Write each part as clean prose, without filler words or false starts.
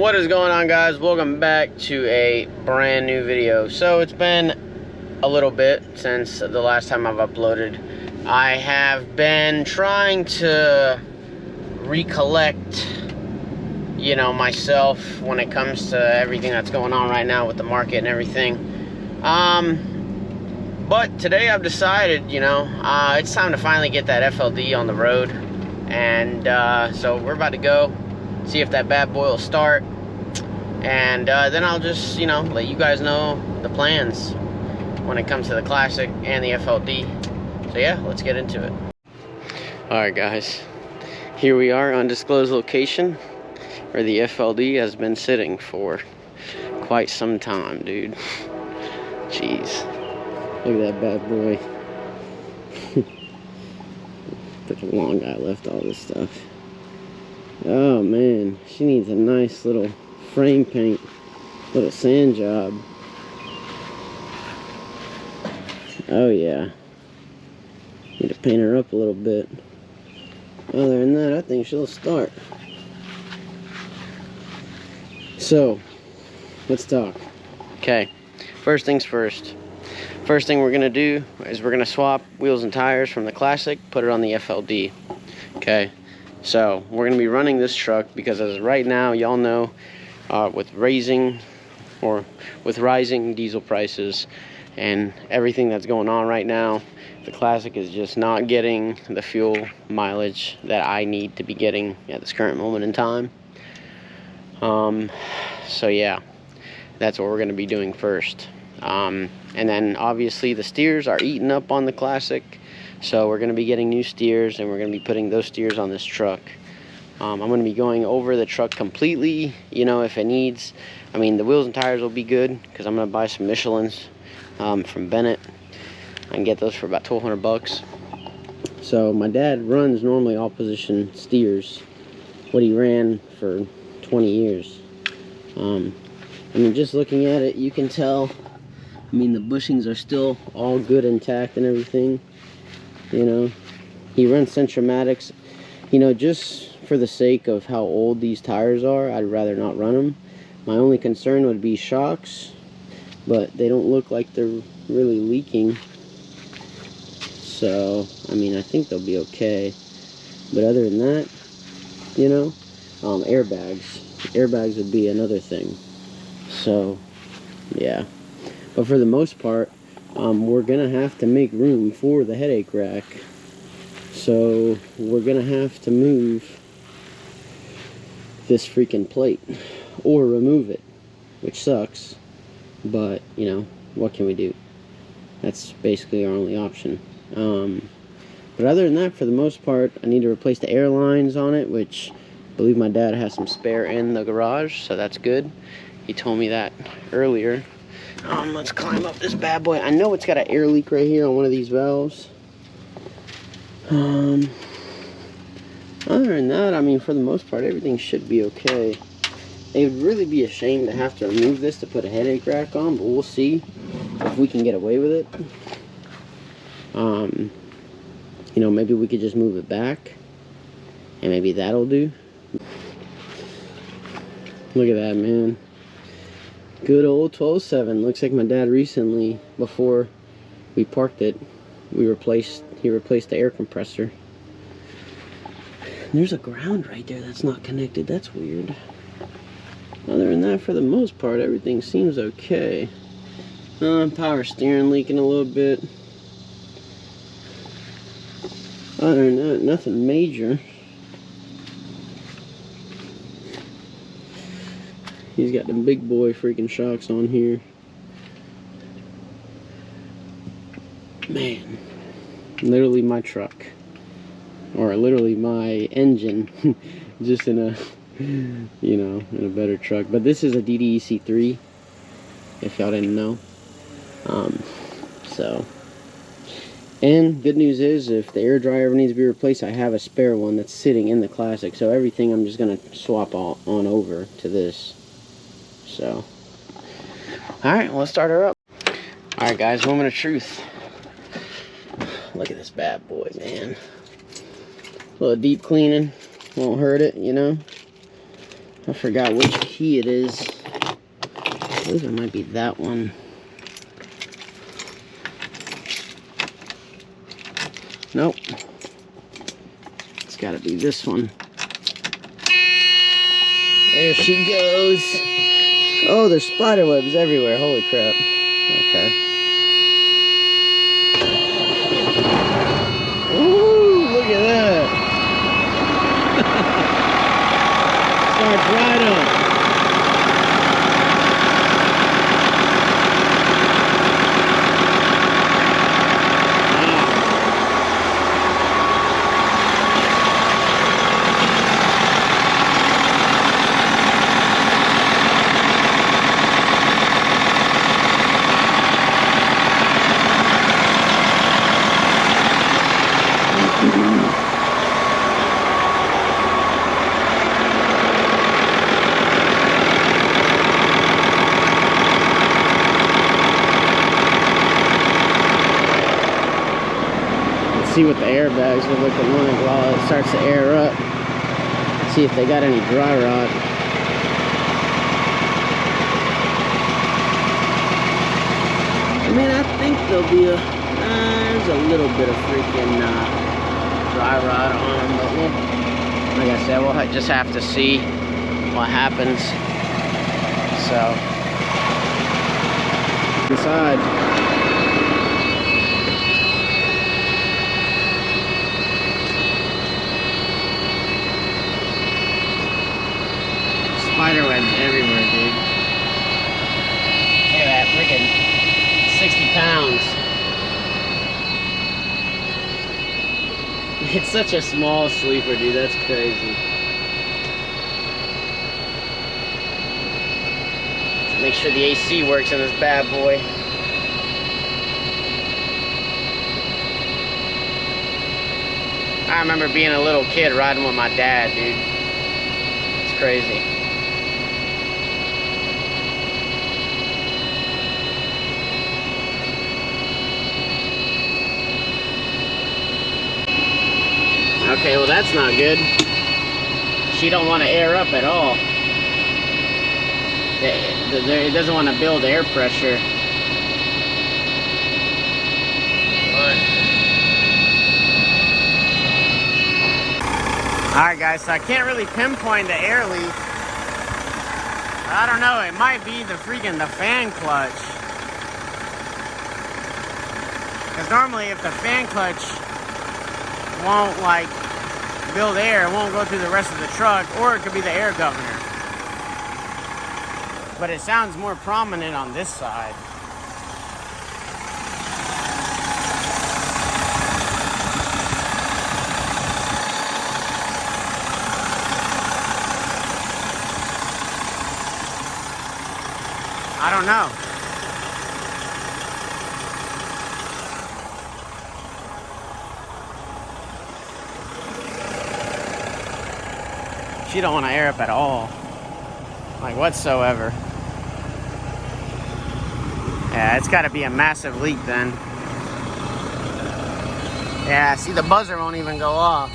What is going on, guys? Welcome back to a brand new video. So it's been a little bit since the last time I've uploaded. I have been trying to recollect, you know, myself when it comes to everything that's going on right now with the market and everything. But today I've decided, you know, it's time to finally get that FLD on the road. And so we're about to go see if that bad boy will start, and then I'll just, you know, let you guys know the plans when it comes to the Classic and the FLD. So yeah, let's get into it. Alright guys, here we are, undisclosed location where the FLD has been sitting for quite some time, dude. Jeez, look at that bad boy. Freaking long guy left all this stuff. Oh man, she needs a nice little frame paint, little sand job. Oh yeah, need to paint her up a little bit. Other than that, I think she'll start. So let's talk. Okay, first things first. First thing we're gonna do is we're gonna swap wheels and tires from the Classic, put it on the FLD. Okay. So we're going to be running this truck because as of right now, y'all know, with rising diesel prices and everything that's going on right now, the Classic is just not getting the fuel mileage that I need to be getting at this current moment in time. So yeah, that's what we're going to be doing first. And then obviously the steers are eating up on the Classic. So we're going to be getting new steers, and we're going to be putting those steers on this truck. I'm going to be going over the truck completely, you know, if it needs. I mean, the wheels and tires will be good because I'm going to buy some Michelins from Bennett. I can get those for about $1,200. So my dad runs normally all position steers, what he ran for 20 years. I mean, just looking at it, you can tell, I mean, the bushings are still all good, intact and everything. You know, he runs Centromatics. You know, just for the sake of how old these tires are, I'd rather not run them. My only concern would be shocks, but they don't look like they're really leaking. So, I mean, I think they'll be okay. But other than that, you know, airbags. Airbags would be another thing. So, yeah. But for the most part, we're gonna have to make room for the headache rack, so we're gonna have to move this freaking plate or remove it, which sucks, but you know, what can we do? That's basically our only option. But other than that, for the most part, I need to replace the air lines on it, which I believe my dad has some spare in the garage, so that's good. He told me that earlier. Let's climb up this bad boy. I know it's got an air leak right here on one of these valves. Other than that, I mean, for the most part, everything should be okay. It would really be a shame to have to remove this to put a headache rack on, but we'll see if we can get away with it. You know, maybe we could just move it back, and maybe that'll do. Look at that, man. Good old 12.7. Looks like my dad recently, before we parked it, he replaced the air compressor. There's a ground right there that's not connected. That's weird. Other than that, for the most part, everything seems okay. Power steering leaking a little bit. Other than that, nothing major. He's got the big boy freaking shocks on here. Man, literally my truck. Or literally my engine. Just in a, you know, in a better truck. But this is a DDEC3, if y'all didn't know. So. And good news is, if the air dryer ever needs to be replaced, I have a spare one that's sitting in the Classic. So everything I'm just going to swap on over to this. So, alright, let's start her up. Alright guys, moment of truth. Look at this bad boy, man. A little deep cleaning won't hurt it, you know. I forgot which key it is. I believe it might be that one. Nope. It's gotta be this one. There she goes. Oh, there's spider webs everywhere. Holy crap. Okay. Ooh, look at that. Starts right up. See what the airbags are looking like while it starts to air up. See if they got any dry rot. I mean, I think there'll be there's a little bit of freaking dry rot on them, but like I said, we'll just have to see what happens. So, inside. Spider webs everywhere, dude. Look at that, freaking 60 pounds. It's such a small sleeper, dude. That's crazy. Make sure the AC works in this bad boy. I remember being a little kid riding with my dad, dude. It's crazy. Okay, well that's not good. She don't want to air up at all. It doesn't want to build air pressure. Alright guys, so I can't really pinpoint the air leak. I don't know, it might be the fan clutch. Because normally if the fan clutch won't like build air, it won't go through the rest of the truck, or it could be the air governor. But it sounds more prominent on this side. I don't know. She don't want to air up at all, like whatsoever. Yeah, it's got to be a massive leak then. Yeah, see, the buzzer won't even go off.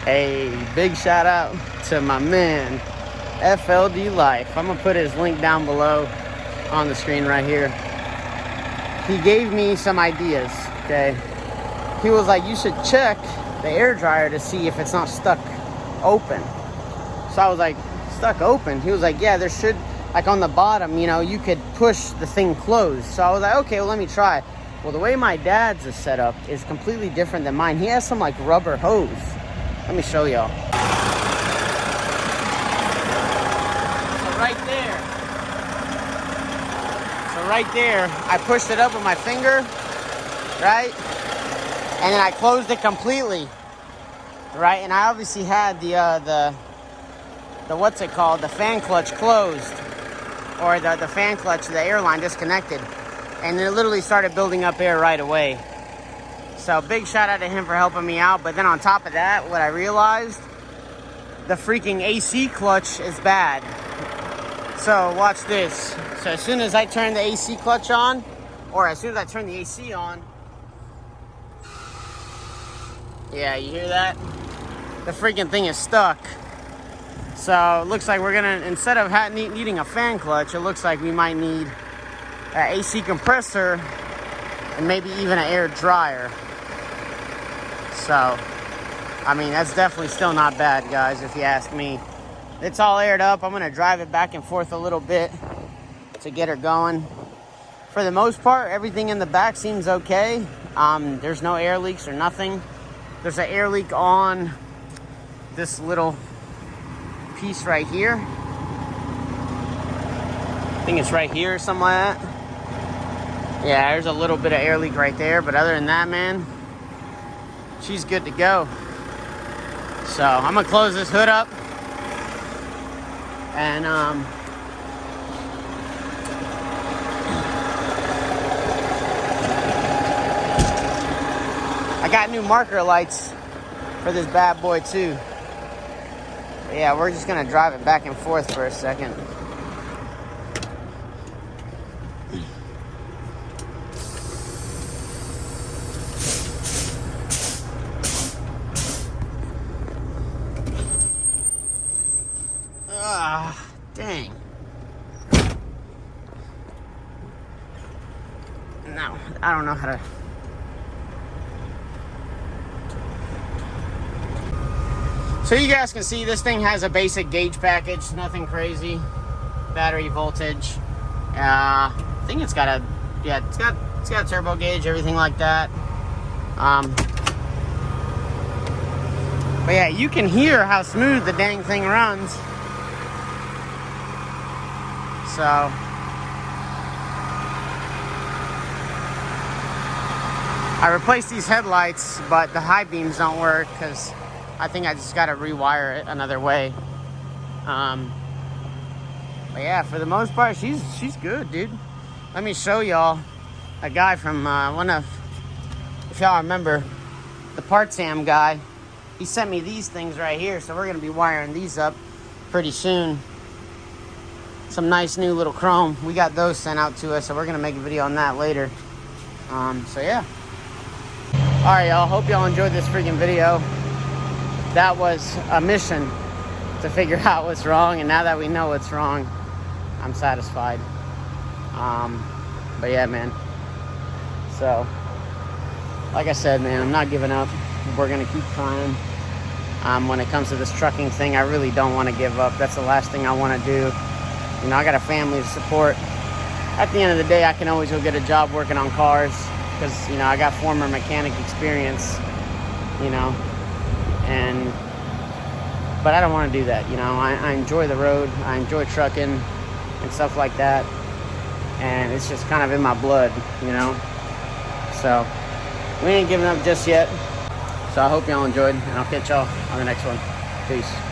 Hey, big shout out to my man, FLD Life. I'm gonna put his link down below on the screen right here. He gave me some ideas, okay? He was like, you should check the air dryer to see if it's not stuck open. So I was like, stuck open? He was like, yeah, there should, like on the bottom, you know, you could push the thing closed. So I was like, okay, well, let me try. Well, the way my dad's is set up is completely different than mine. He has some like rubber hose. Let me show y'all. So right there. Right there, I pushed it up with my finger, right? And then I closed it completely, right? And I obviously had the what's it called? The fan clutch closed, or the fan clutch, the air line disconnected. And then it literally started building up air right away. So big shout out to him for helping me out. But then on top of that, what I realized, the freaking AC clutch is bad. So watch this. So as soon as I turn the AC clutch on, or as soon as I turn the AC on, yeah, you hear that? The freaking thing is stuck. So it looks like we're gonna, instead of needing a fan clutch, it looks like we might need an AC compressor and maybe even an air dryer. So, I mean, that's definitely still not bad, guys, if you ask me. It's all aired up. I'm gonna drive it back and forth a little bit to get her going. For the most part, everything in the back seems okay. There's no air leaks or nothing. There's an air leak on this little piece right here. I think it's right here or something like that. Yeah, there's a little bit of air leak right there, but other than that, man, she's good to go. So I'm gonna close this hood up and I got new marker lights for this bad boy too. But yeah, we're just gonna drive it back and forth for a second. Ah, dang. No, I don't know how to. So you guys can see this thing has a basic gauge package, nothing crazy. Battery voltage. I think it's got a, yeah, it's got a turbo gauge, everything like that. But yeah, you can hear how smooth the dang thing runs. So I replaced these headlights, but the high beams don't work because I think I just got to rewire it another way. But yeah, for the most part, she's good, dude. Let me show y'all a guy from if y'all remember, the Part Sam guy. He sent me these things right here, so we're gonna be wiring these up pretty soon. Some nice new little chrome. We got those sent out to us, so we're gonna make a video on that later. So yeah. All right, y'all. Hope y'all enjoyed this freaking video. That was a mission to figure out what's wrong, and now that we know what's wrong, I'm satisfied. But yeah, man. So, like I said, man, I'm not giving up. We're gonna keep trying. When it comes to this trucking thing, I really don't want to give up. That's the last thing I want to do. You know, I got a family to support. At the end of the day, I can always go get a job working on cars because, you know, I got former mechanic experience, you know, but I don't want to do that, you know. I enjoy the road. I enjoy trucking and stuff like that. And it's just kind of in my blood, you know. So, we ain't giving up just yet. So I hope y'all enjoyed, and I'll catch y'all on the next one. Peace.